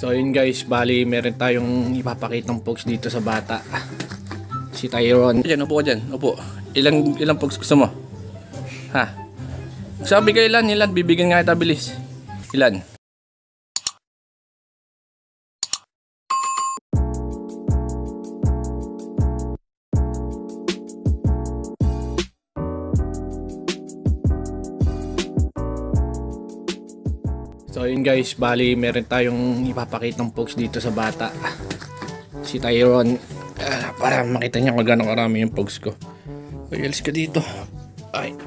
So yun guys, bali meron tayong ipapakitang pogs dito sa bata. Si Tyron. Diyan, upo ka dyan, upo. Ilang pogs gusto mo? Ha? Sabi ka ilan, bibigyan nga kita bilis. Ilan? So yun guys, bali meron tayong ipapakitang pogs dito sa bata. Si Tyron. Para makita niya kung gano'ng karami yung pogs ko. Ay, alis ka dito. Ay.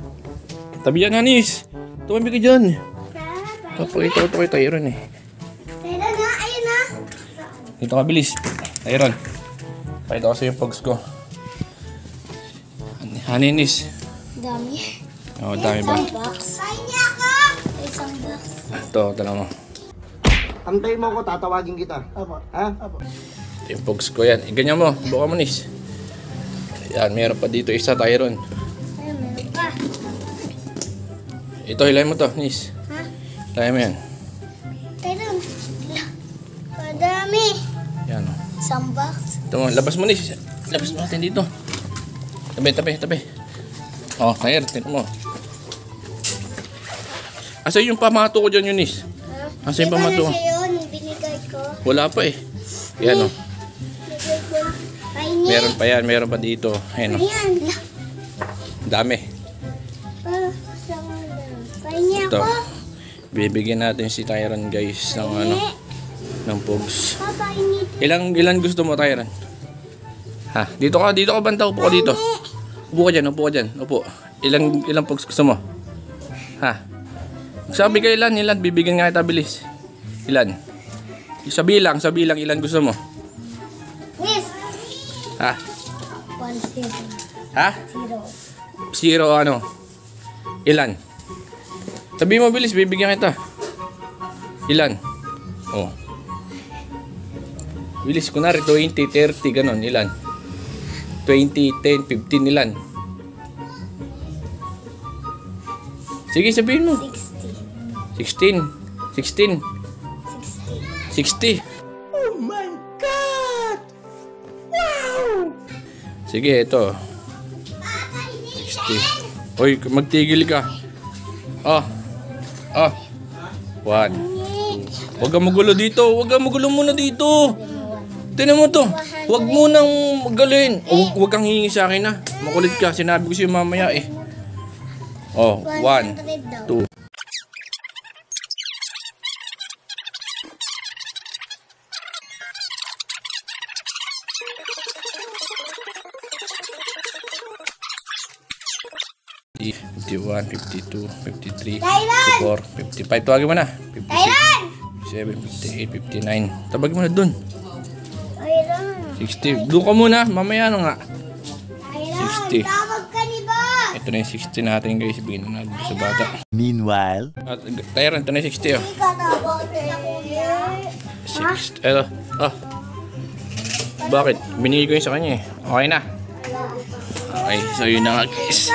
Tabi yan, Anis. Tumabi ka dyan. Papakita ko kay Tyron eh. Tyron na, ayun na. Dito ka, bilis. Tyron. Pakita ko sa yung pogs ko. Haninis. Dami. Oo, dami ba? Isang box. Kain niya ako. Isang box. Ito, tala mo. Antay mo ko, tatawagin kita. Apo. Ha? Apo. Ito yung pogs ko yan. Ganyan mo. Buka mo, Nis. Yan, meron pa dito isa, Tyron. Ayun, meron pa. Ito, hilahin mo to, Nis. Ha? Hilahin mo yan. Tyron. Padami. Yan o. Isang box. Ito mo, labas mo, Nis. Labas mo natin dito. Tabi. Oh, Tyron, tingnan mo. Asa yung pamato ko dyan, Yunis? Asa yung pamato ko? Ito na siya yun, binigay ko. Wala pa eh. Yan o. Binigay ko. Kainin. Meron pa yan, meron pa dito. Ayan o. Ayan. Dami. Kain niya Ito. ako. Bibigyan natin si Tyron guys ng ano, ng pogs. Papa, init. Ilan gusto mo, Tyron? Ha? Dito ka banta. Upo ka dito. Upo ka dyan. Upo. Ilang pogs gusto mo? Ha? Sabi ka ilan, bibigyan nga kita bilis. Ilan? Sa bilang, ilan gusto mo? Miss. Ha? 1, 0. Ha? 0 ano? Ilan? Sabi mo bilis, bibigyan kita. Ilan? Oh. Bilis, kunwari 20, 30, ganon, ilan? 20, 10, 15, ilan? Sige, sabihin mo. 16. 60. Oh my God! Wow! Sige, ito. 60. Hoy, magtigil ka. Oh. 1. Huwag kang magulo dito. Huwag kang magulo muna dito. Tinan mo to. Huwag mo nang magalin. Huwag kang hihingi sa akin ha. Makulit ka. Sinabi ko sa'yo mamaya eh. Oh, 1, 2. $51, $52, $53, $54, $55. Tawagin mo na. $57, $58, $59. Tawagin mo na dun. $60. Doon ka muna. Mamaya na nga. $60. Tawag ka ni Boss. Ito na yung $60 natin guys. Bigyan na natin sa bata. Meanwhile, At Tyron, ito na yung $60 oh. Katawag ka kuya. 60. Ito. Bakit? Binigay ko yun sa kanya eh. Okay na. Okay. So yun na nga guys.